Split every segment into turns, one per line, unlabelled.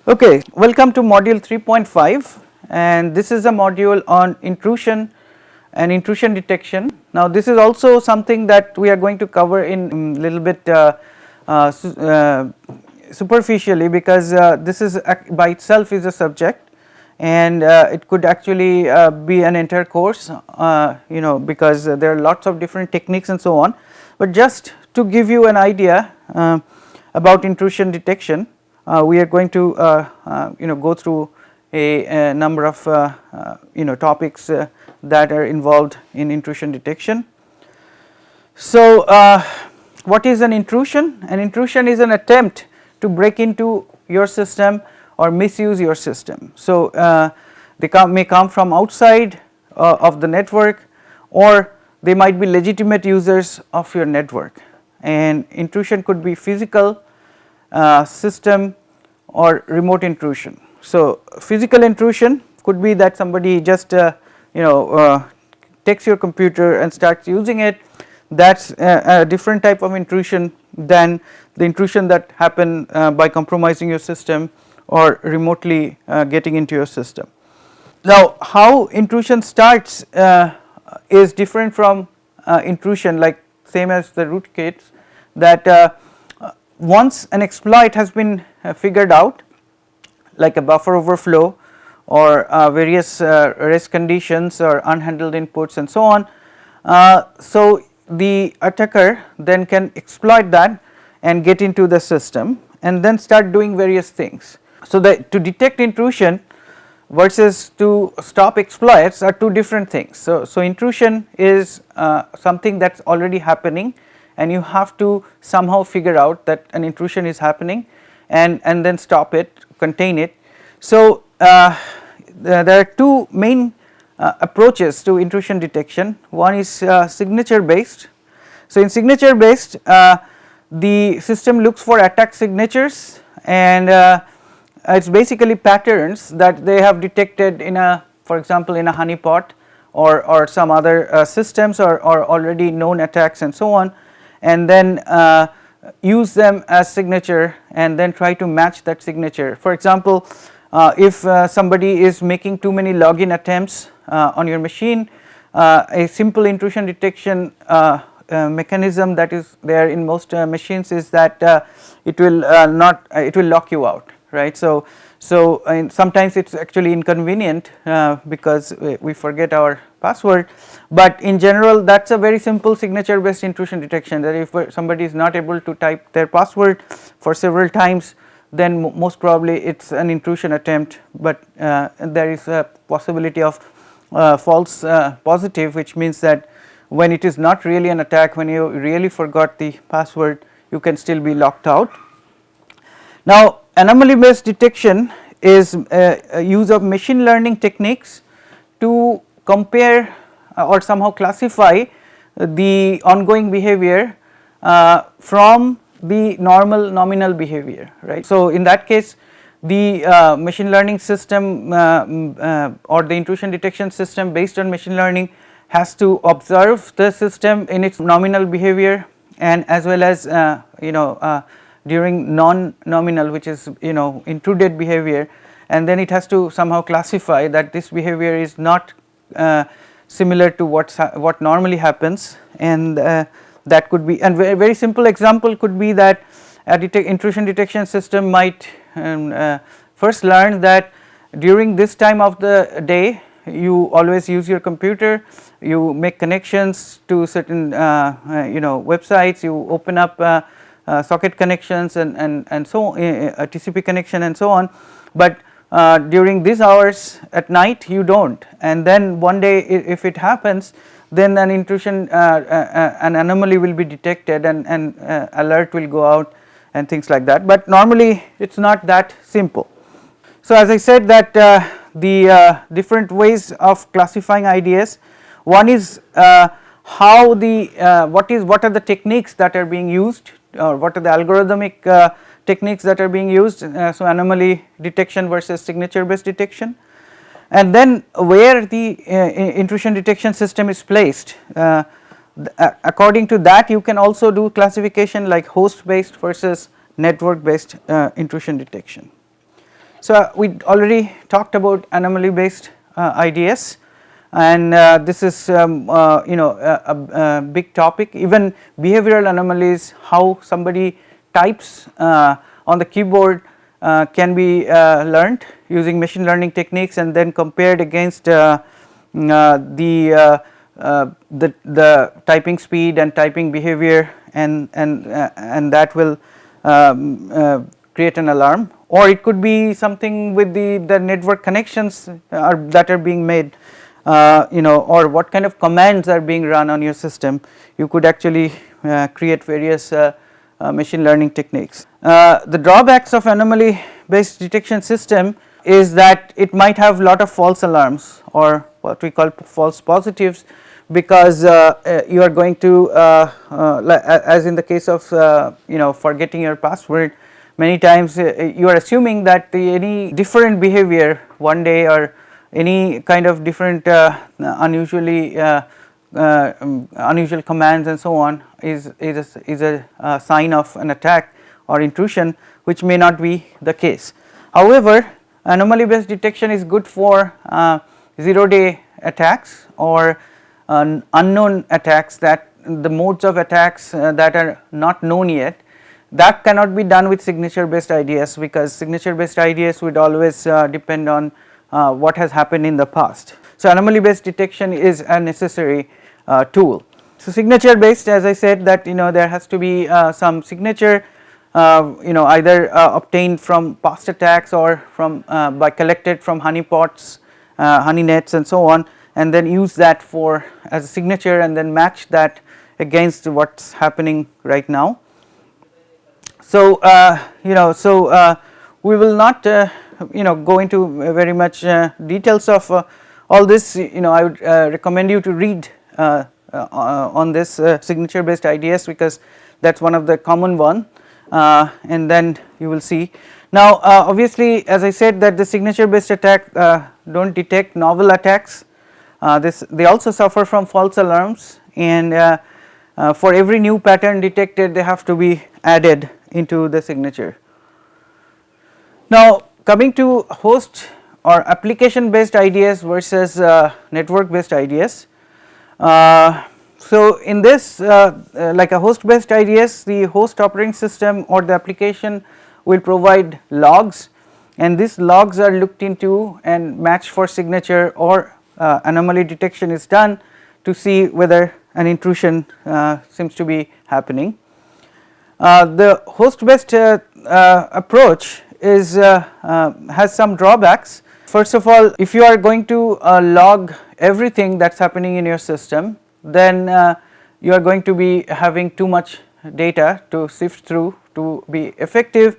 Okay, welcome to module 3.5, and this is a module on intrusion and intrusion detection. Now this is also something that we are going to cover in little bit superficially, because this is by itself is a subject, and it could actually be an entire course, because there are lots of different techniques and so on. But just to give you an idea about intrusion detection, we are going to go through a number of topics that are involved in intrusion detection. So what is an intrusion? An intrusion is an attempt to break into your system or misuse your system. So they may come from outside of the network, or they might be legitimate users of your network, and intrusion could be physical, system, or remote intrusion. So physical intrusion could be that somebody just takes your computer and starts using it. That's a different type of intrusion than the intrusion that happen by compromising your system or remotely getting into your system. Now how intrusion starts is different from intrusion, like same as the rootkits, that once an exploit has been figured out, like a buffer overflow or various rest conditions or unhandled inputs and so on, so the attacker then can exploit that and get into the system and then start doing various things. So that to detect intrusion versus to stop exploits are two different things. So intrusion is something that's already happening, and you have to somehow figure out that an intrusion is happening and then stop it, contain it. So there are two main approaches to intrusion detection. One is signature based. So in signature based, the system looks for attack signatures, and it's basically patterns that they have detected in a, for example, in a honeypot or some other systems or already known attacks and so on, and then use them as signature and then try to match that signature. For example, if somebody is making too many login attempts on your machine, a simple intrusion detection mechanism that is there in most machines is that it will lock you out, right. So sometimes it's actually inconvenient because we forget our password, but in general that's a very simple signature based intrusion detection, that if somebody is not able to type their password for several times, then most probably it's an intrusion attempt, but there is a possibility of false positive, which means that when it is not really an attack, when you really forgot the password, you can still be locked out. Now anomaly based detection is a use of machine learning techniques to compare or somehow classify the ongoing behavior from the normal nominal behavior, right. So in that case, the machine learning system or the intrusion detection system based on machine learning has to observe the system in its nominal behavior, and as well as during non-nominal, which is intruded behavior, and then it has to somehow classify that this behavior is not similar to what normally happens, and that could be, and very simple example could be that a intrusion detection system might first learn that during this time of the day you always use your computer, you make connections to certain websites, you open up socket connections and so on, a TCP connection and so on, but during these hours at night you don't, and then one day if it happens, then an intrusion an anomaly will be detected and alert will go out and things like that, but normally it's not that simple. So as I said that the different ways of classifying IDS, one is how the what are the techniques that are being used, or what are the algorithmic techniques that are being used, so anomaly detection versus signature based detection, and then where the intrusion detection system is placed. According to that you can also do classification like host based versus network based intrusion detection. So, we already talked about anomaly based IDS, and this is a big topic. Even behavioral anomalies, how somebody types on the keyboard can be learned using machine learning techniques and then compared against the typing speed and typing behavior, and that will create an alarm. Or it could be something with the network connections that are being made, or what kind of commands are being run on your system. You could actually create various machine learning techniques. The drawbacks of anomaly based detection system is that it might have lot of false alarms, or what we call false positives, because you are going to as in the case of forgetting your password, many times you are assuming that any different behavior one day, or any kind of different unusual commands and so on is a sign of an attack or intrusion, which may not be the case. However, anomaly based detection is good for 0-day attacks or unknown attacks, that the modes of attacks that are not known yet. That cannot be done with signature based IDS, because signature based IDS would always depend on what has happened in the past. So, anomaly based detection is a necessary tool. So, signature based, as I said, that there has to be some signature either obtained from past attacks or from by collected from honeypots, honey nets and so on, and then use that for as a signature and then match that against what is happening right now. So, we will not go into very much details of all this. I would recommend you to read on this signature based IDS, because that is one of the common one, and then you will see. Now, obviously, as I said, that the signature based attack do not detect novel attacks. They also suffer from false alarms, and for every new pattern detected, they have to be added into the signature. Now, coming to host or application based IDS versus network based IDS. So, in this like a host based IDS, the host operating system or the application will provide logs, and these logs are looked into and matched for signature, or anomaly detection is done to see whether an intrusion seems to be happening. The host based approach is has some drawbacks. First of all, if you are going to log everything that is happening in your system, then you are going to be having too much data to sift through to be effective.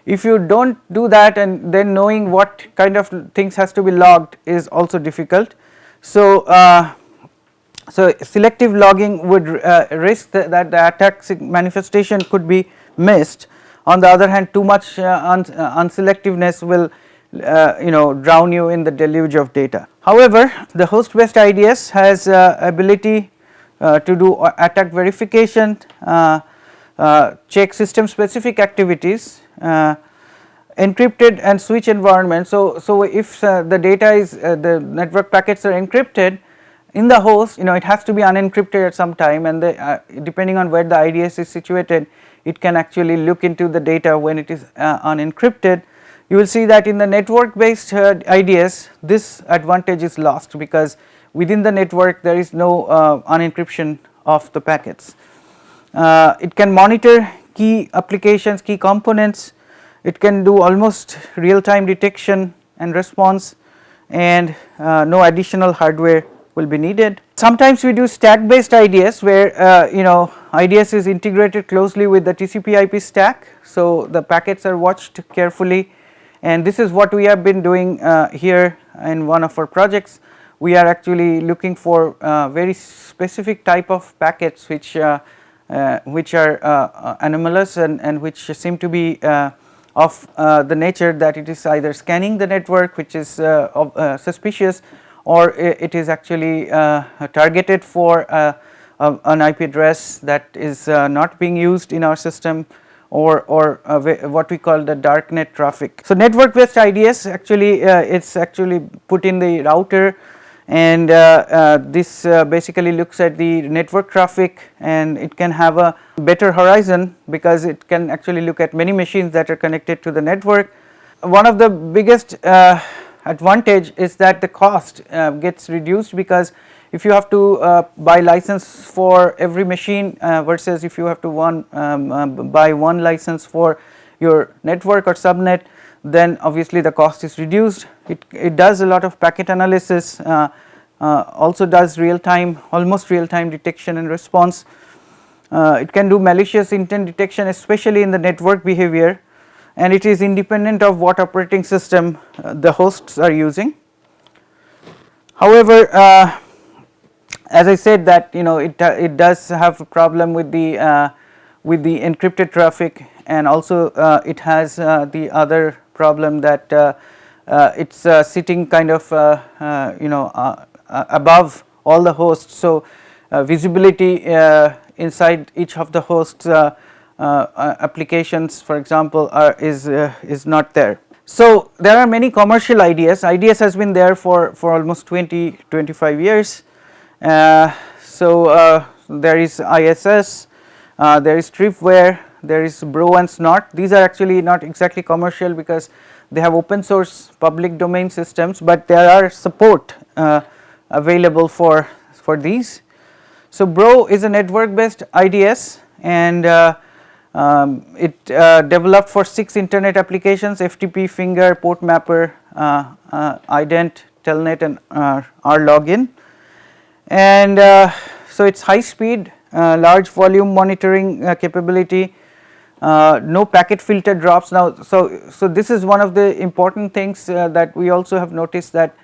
If you do not do that, and then knowing what kind of things has to be logged is also difficult. So, selective logging would risk that the attack manifestation could be missed. On the other hand, too much unselectiveness will drown you in the deluge of data. However, the host based IDS has ability to do attack verification, check system specific activities, encrypted and switch environment. So if the data is the network packets are encrypted in the host, it has to be unencrypted at some time, and depending on where the IDS is situated, it can actually look into the data when it is unencrypted. You will see that in the network based IDS, this advantage is lost, because within the network there is no unencryption of the packets. It can monitor key applications, key components. It can do almost real time detection and response, and no additional hardware will be needed. Sometimes we do stack based IDS, where IDS is integrated closely with the TCP/IP stack. So, the packets are watched carefully, and this is what we have been doing here in one of our projects. We are actually looking for very specific type of packets which are anomalous and which seem to be of the nature that it is either scanning the network, which is suspicious, or it is actually targeted for an IP address that is not being used in our system, what we call the darknet traffic. So network based IDS actually it's actually put in the router, and this basically looks at the network traffic, and it can have a better horizon because it can actually look at many machines that are connected to the network. One of the biggest advantage is that the cost gets reduced, because if you have to buy license for every machine versus if you have to buy one license for your network or subnet, then obviously the cost is reduced. It does a lot of packet analysis, also does almost real time detection and response. It can do malicious intent detection, especially in the network behavior, and it is independent of what operating system the hosts are using. However, as I said that it does have a problem with the encrypted traffic, and also it has the other problem that it's sitting kind of above all the hosts. So visibility inside each of the hosts applications, for example, is not there. So there are many commercial IDS. IDS has been there for almost 25 years. So there is ISS, there is Tripwire, there is Bro and Snort. These are actually not exactly commercial because they have open source public domain systems, but there are support available for these. So Bro is a network based IDS, and it developed for 6 internet applications: FTP, Finger, Port Mapper, Ident, Telnet, and RLogin. And so it's high speed, large volume monitoring capability, no packet filter drops. Now, so this is one of the important things that we also have noticed, that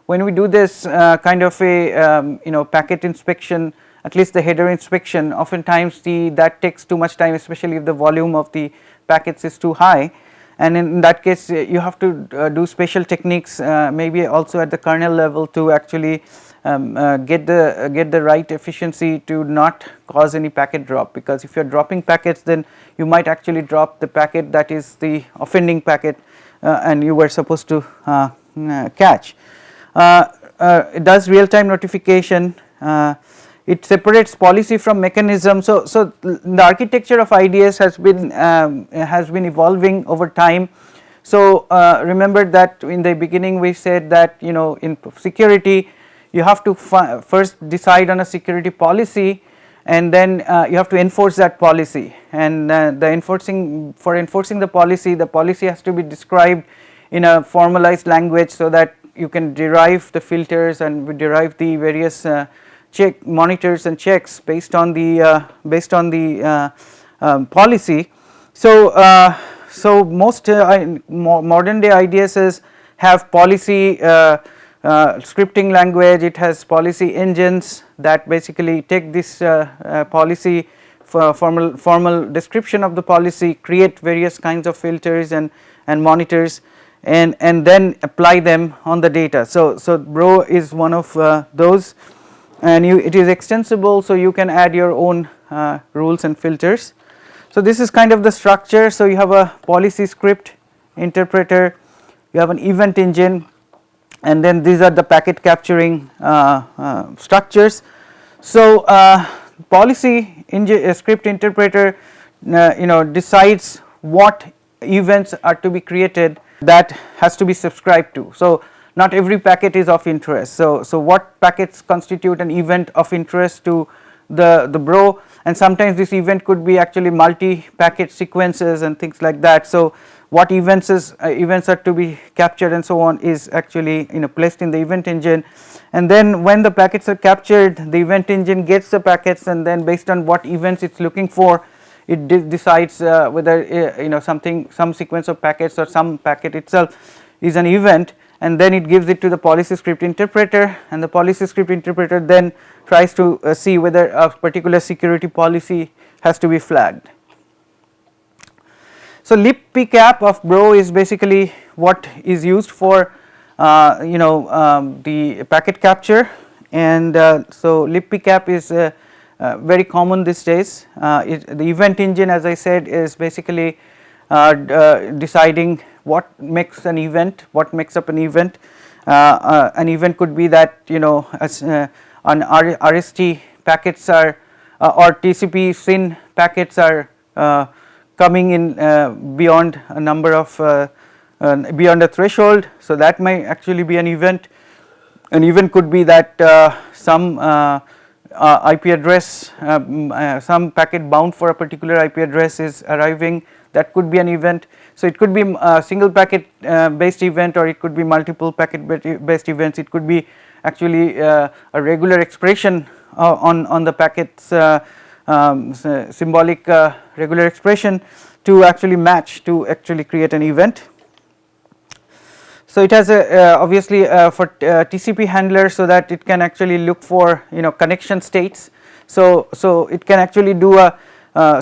when we do this kind of a packet inspection, at least the header inspection, oftentimes that takes too much time, especially if the volume of the packets is too high, and in that case you have to do special techniques, maybe also at the kernel level, to actually get the right efficiency to not cause any packet drop, because if you are dropping packets, then you might actually drop the packet that is the offending packet and you were supposed to catch. It does real time notification. It separates policy from mechanism. So the architecture of IDS has been evolving over time. So remember that in the beginning we said that in security you have to first decide on a security policy, and then you have to enforce that policy, and for enforcing the policy has to be described in a formalized language, so that you can derive the filters and derive the various monitors and checks based on the policy. So most modern day IDSs have policy scripting language. It has policy engines that basically take this policy for formal description of the policy, create various kinds of filters and monitors, and then apply them on the data. So Bro is one of those, and it is extensible, so you can add your own rules and filters. So this is kind of the structure. So you have a policy script interpreter, you have an event engine, and then these are the packet capturing structures. So policy script interpreter decides what events are to be created that has to be subscribed to. So not every packet is of interest. So what packets constitute an event of interest to the Bro, and sometimes this event could be actually multi-packet sequences and things like that. So what events are to be captured and so on is actually placed in the event engine, and then when the packets are captured, the event engine gets the packets, and then based on what events it's looking for, it decides whether some sequence of packets or some packet itself is an event, and then it gives it to the policy script interpreter, and the policy script interpreter then tries to see whether a particular security policy has to be flagged. So libpcap of Bro is basically what is used for the packet capture, and so libpcap is very common these days. The event engine, as I said, is basically deciding what makes an event, what makes up an event. An event could be that, you know, as an RST packets are or TCP SYN packets are coming in beyond a number of beyond a threshold. So that may actually be an event. An event could be that some IP address, some packet bound for a particular IP address is arriving. That could be an event. So it could be a single packet based event, or it could be multiple packet based events. It could be actually a regular expression on the packet's symbolic regular expression to actually match to actually create an event. So it has a obviously for TCP handler, so that it can actually look for, you know, connection states. So it can actually do a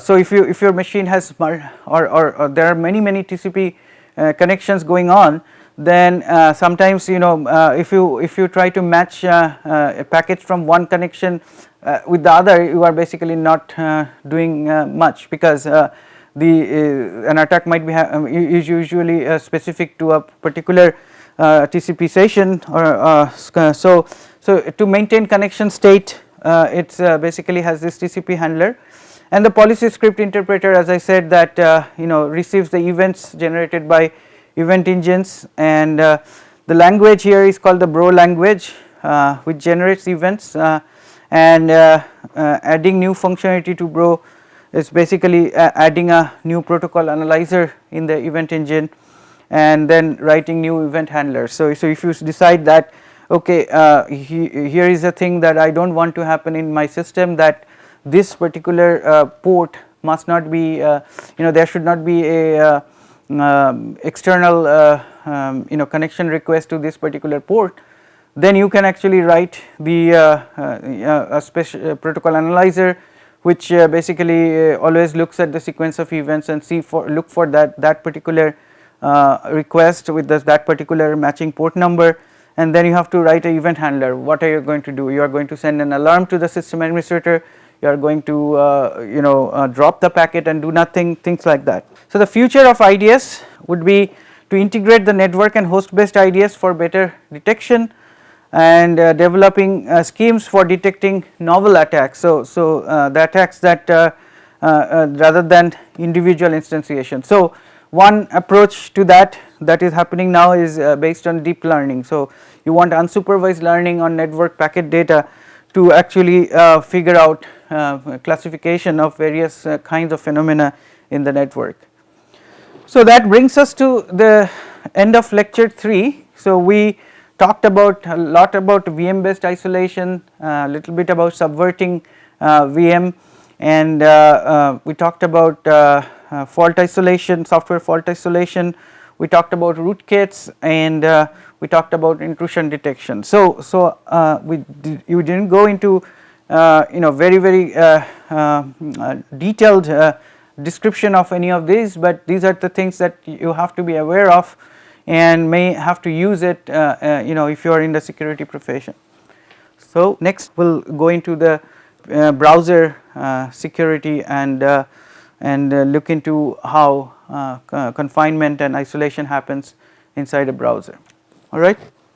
so if your machine has or there are many TCP connections going on, then sometimes, you know, if you try to match packets from one connection with the other, you are basically not doing much, because an attack might be is usually specific to a particular TCP session, or so to maintain connection state, it's basically has this TCP handler. And the policy script interpreter, as I said, that you know, receives the events generated by event engines, and the language here is called the Bro language, which generates events, and adding new functionality to Bro is basically adding a new protocol analyzer in the event engine, and then writing new event handlers. So if you decide that, okay, here is a thing that I don't want to happen in my system, that this particular port must not be, you know, there should not be a external you know, connection request to this particular port, then you can actually write the a special protocol analyzer, which basically always looks at the sequence of events and look for that particular request with that particular matching port number. And then you have to write an event handler. What are you going to do? You are going to send an alarm to the system administrator. You are going to you know, drop the packet and do nothing, things like that. So the future of IDS would be to integrate the network and host based IDS for better detection, and developing schemes for detecting novel attacks. So the attacks that rather than individual instantiation. So one approach to that is happening now is based on deep learning. So you want unsupervised learning on network packet data to actually figure out classification of various kinds of phenomena in the network. So that brings us to the end of lecture 3. So we talked about a lot about VM based isolation, a little bit about subverting VM, and we talked about fault isolation, software fault isolation. We talked about rootkits, and we talked about intrusion detection. So you didn't go into you know, very detailed description of any of these, but these are the things that you have to be aware of and may have to use it you know, if you are in the security profession. So next we'll go into the browser security, and look into how confinement and isolation happens inside a browser. All right.